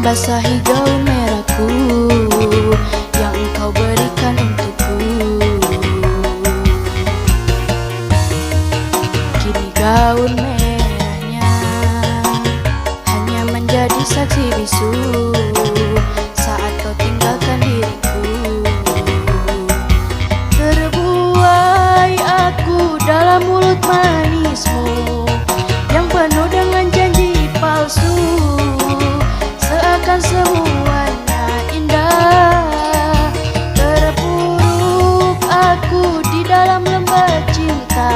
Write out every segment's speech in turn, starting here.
membasahi gaun merahku yang engkau berikan untukku. Kini gaun merahnya hanya menjadi saksi bisu saat kau tinggalkan diriku. Terbuai aku dalam mulut manismu yang penuh dengan janji palsu, seakan semuanya indah. Terpuruk aku di dalam lembah cinta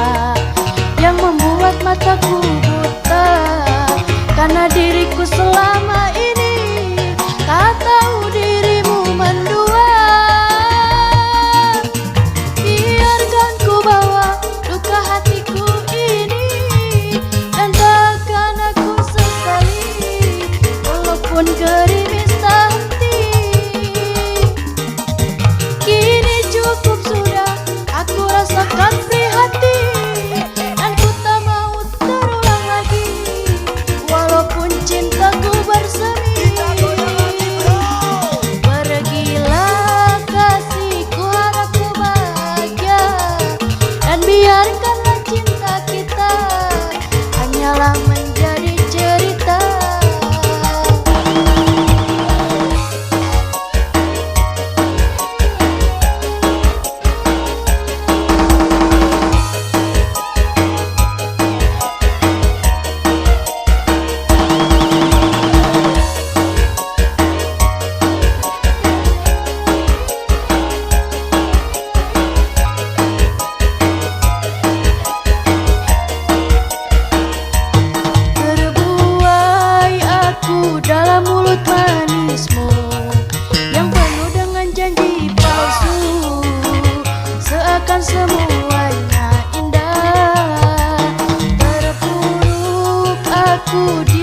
yang membuat mataku buta, karena diriku selama ini tak tahu dirimu mendua. Biarkan ku bawa luka hatiku ini, dan takkan aku sesali walaupun gerimis tak henti. Kini cukup sudah aku rasakan free hati, dan ku tak mau terulang lagi walaupun cintaku bersemi. Pergilah kasihku, harap ku bahagia, dan biarkanlah cinta kita hanyalah menjadi cerita. Dalam mulut manismu yang penuh dengan janji palsu, seakan semuanya indah. Terpuruk aku di